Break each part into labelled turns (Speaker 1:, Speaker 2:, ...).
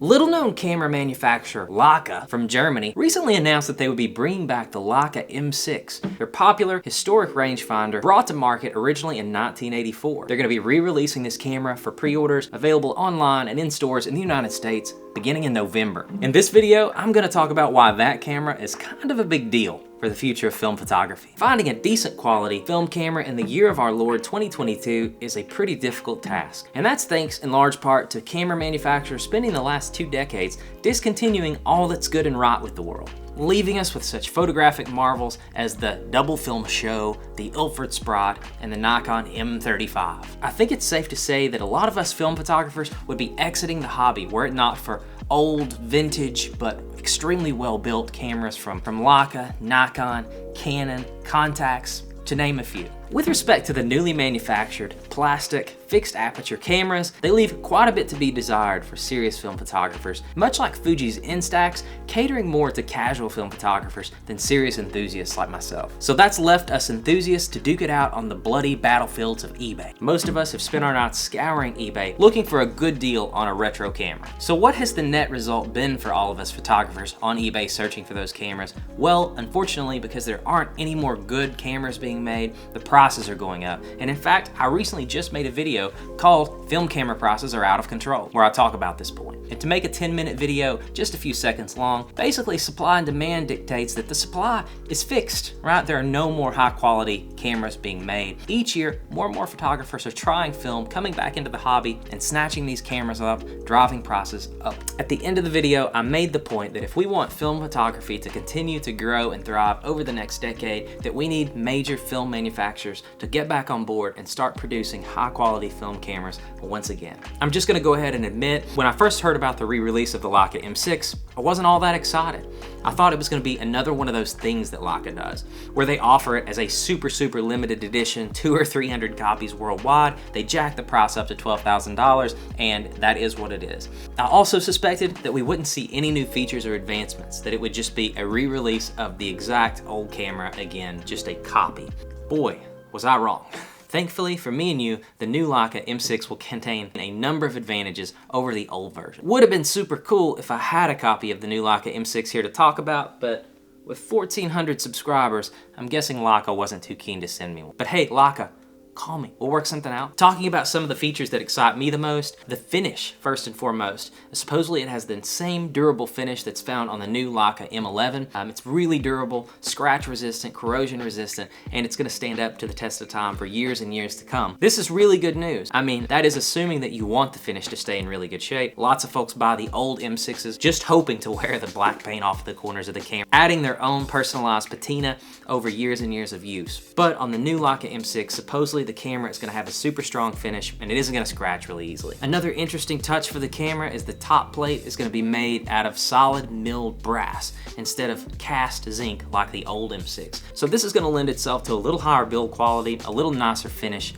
Speaker 1: Little known camera manufacturer Leica from Germany recently announced that they would be bringing back the Leica M6, their popular historic rangefinder brought to market originally in 1984. They're going to be re-releasing this camera for pre-orders, available online and in stores in the United States beginning in November. In this video, I'm going to talk about why that camera is kind of a big deal for the future of film photography. Finding a decent quality film camera in the year of our Lord 2022 is a pretty difficult task. And that's thanks in large part to camera manufacturers spending the last 2 decades discontinuing all that's good and right with the world, leaving us with such photographic marvels as the double film show, the Ilford Sprott, and the Nikon M35. I think it's safe to say that a lot of us film photographers would be exiting the hobby were it not for old, vintage, but extremely well-built cameras from Leica, Nikon, Canon, Contax, to name a few. With respect to the newly manufactured plastic fixed aperture cameras, they leave quite a bit to be desired for serious film photographers, much like Fuji's Instax, catering more to casual film photographers than serious enthusiasts like myself. So that's left us enthusiasts to duke it out on the bloody battlefields of eBay. Most of us have spent our nights scouring eBay looking for a good deal on a retro camera. So what has the net result been for all of us photographers on eBay searching for those cameras? Well, unfortunately, because there aren't any more good cameras being made, the prices are going up. And in fact, I recently just made a video called Film Camera Prices Are Out of Control, where I talk about this point. And to make a 10-minute video just a few seconds long, basically supply and demand dictates that the supply is fixed, right? There are no more high quality cameras being made. Each year, more and more photographers are trying film, coming back into the hobby and snatching these cameras up, driving prices up. At the end of the video, I made the point that if we want film photography to continue to grow and thrive over the next decade, that we need major film manufacturers to get back on board and start producing high quality film cameras once again. I'm just gonna go ahead and admit, when I first heard about the re-release of the Leica M6, I wasn't all that excited. I thought it was gonna be another one of those things that Leica does, where they offer it as a super limited edition, 200 or 300 copies worldwide. They jack the price up to $12,000, and that is what it is. I also suspected that we wouldn't see any new features or advancements, that it would just be a re-release of the exact old camera again, just a copy. Boy, was I wrong. Thankfully for me and you, the new Leica M6 will contain a number of advantages over the old version. Would have been super cool if I had a copy of the new Leica M6 here to talk about, but with 1,400 subscribers, I'm guessing Leica wasn't too keen to send me one. But hey, Leica, call me, we'll work something out. Talking about some of the features that excite me the most, the finish, first and foremost. Supposedly it has the same durable finish that's found on the new Leica M11. It's really durable, scratch resistant, corrosion resistant, and it's gonna stand up to the test of time for years and years to come. This is really good news. I mean, that is assuming that you want the finish to stay in really good shape. Lots of folks buy the old M6s just hoping to wear the black paint off the corners of the camera, adding their own personalized patina over years and years of use. But on the new Leica M6, supposedly the camera is going to have a super strong finish and it isn't going to scratch really easily. Another interesting touch for the camera is the top plate is going to be made out of solid milled brass instead of cast zinc like the old M6. So this is going to lend itself to a little higher build quality, a little nicer finish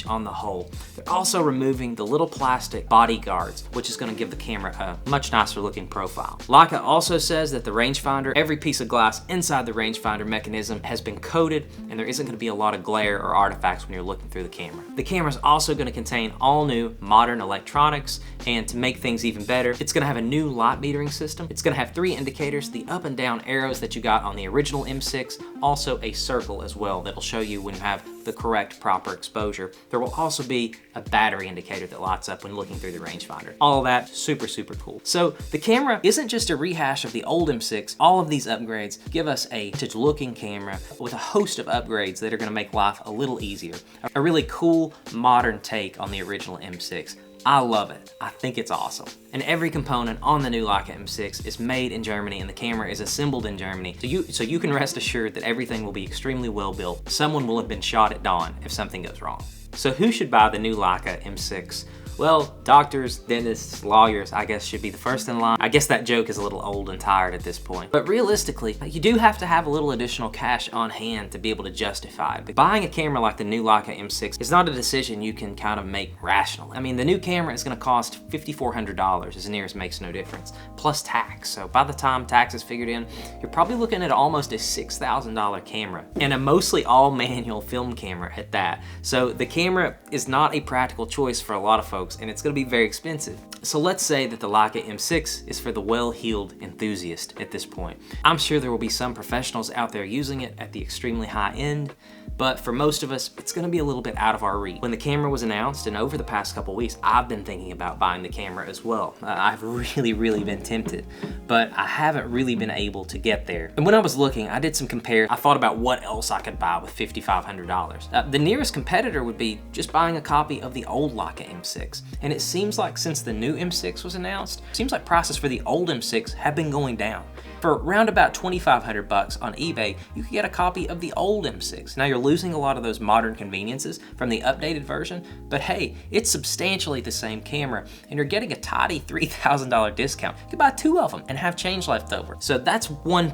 Speaker 1: on the whole. They're also removing the little plastic body guards, which is going to give the camera a much nicer looking profile. Leica also says that the rangefinder, every piece of glass inside the rangefinder mechanism has been coated and there isn't going to be a lot of glare or artifacts when you're looking through the camera. The camera is also going to contain all new modern electronics, and to make things even better, it's going to have a new light metering system. It's going to have 3 indicators, the up and down arrows that you got on the original M6, also a circle as well that'll show you when you have the correct proper exposure. There will also be a battery indicator that lights up when looking through the rangefinder. All of that super cool. So the camera isn't just a rehash of the old M6. All of these upgrades give us a looking camera with a host of upgrades that are going to make life a little easier. A really cool modern take on the original M6. I love it. I think it's awesome. And every component on the new Leica M6 is made in Germany and the camera is assembled in Germany. So you can rest assured that everything will be extremely well built. Someone will have been shot at dawn if something goes wrong. So who should buy the new Leica M6? Well, doctors, dentists, lawyers, I guess, should be the first in line. I guess that joke is a little old and tired at this point. But realistically, you do have to have a little additional cash on hand to be able to justify it. But buying a camera like the new Leica M6 is not a decision you can kind of make rationally. I mean, the new camera is gonna cost $5,400, as near as makes no difference, plus tax. So by the time tax is figured in, you're probably looking at almost a $6,000 camera, and a mostly all manual film camera at that. So the camera is not a practical choice for a lot of folks, and it's gonna be very expensive. So let's say that the Leica M6 is for the well-heeled enthusiast at this point. I'm sure there will be some professionals out there using it at the extremely high end, but for most of us, it's gonna be a little bit out of our reach. When the camera was announced, and over the past couple weeks, I've been thinking about buying the camera as well. I've really been tempted, but I haven't really been able to get there. And when I was looking, I did some compare. I thought about what else I could buy with $5,500. The nearest competitor would be just buying a copy of the old Leica M6. And it seems like since the new M6 was announced, it seems like prices for the old M6 have been going down. For around about $2,500 on eBay, you can get a copy of the old M6. Now you're losing a lot of those modern conveniences from the updated version, but hey, it's substantially the same camera, and you're getting a tidy $3,000 discount. You can buy 2 of them and have change left over. So that's one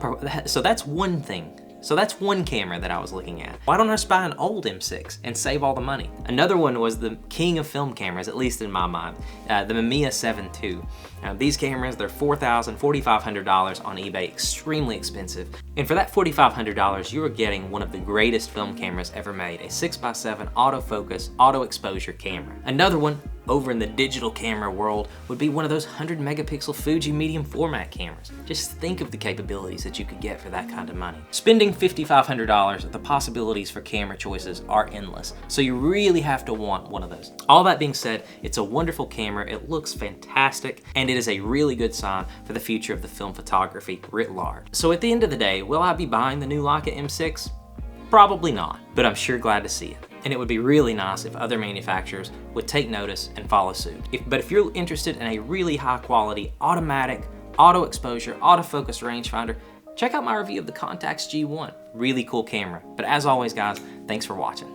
Speaker 1: thing. So that's one camera that I was looking at. Why don't I just buy an old M6 and save all the money? Another one was the king of film cameras, at least in my mind, the Mamiya 7 II. These cameras, they're $4,000, $4,500 on eBay, extremely expensive. And for that $4,500, you are getting one of the greatest film cameras ever made, a 6x7 autofocus, auto exposure camera. Another one, over in the digital camera world, would be one of those 100 megapixel Fuji medium format cameras. Just think of the capabilities that you could get for that kind of money. Spending $5,500, the possibilities for camera choices are endless, so you really have to want one of those. All that being said, it's a wonderful camera, it looks fantastic, and it is a really good sign for the future of the film photography writ large. So at the end of the day, will I be buying the new Leica M6? Probably not, but I'm sure glad to see it. And it would be really nice if other manufacturers would take notice and follow suit. But if you're interested in a really high quality, automatic, auto exposure, autofocus rangefinder, check out my review of the Contax G1. Really cool camera. But as always guys, thanks for watching.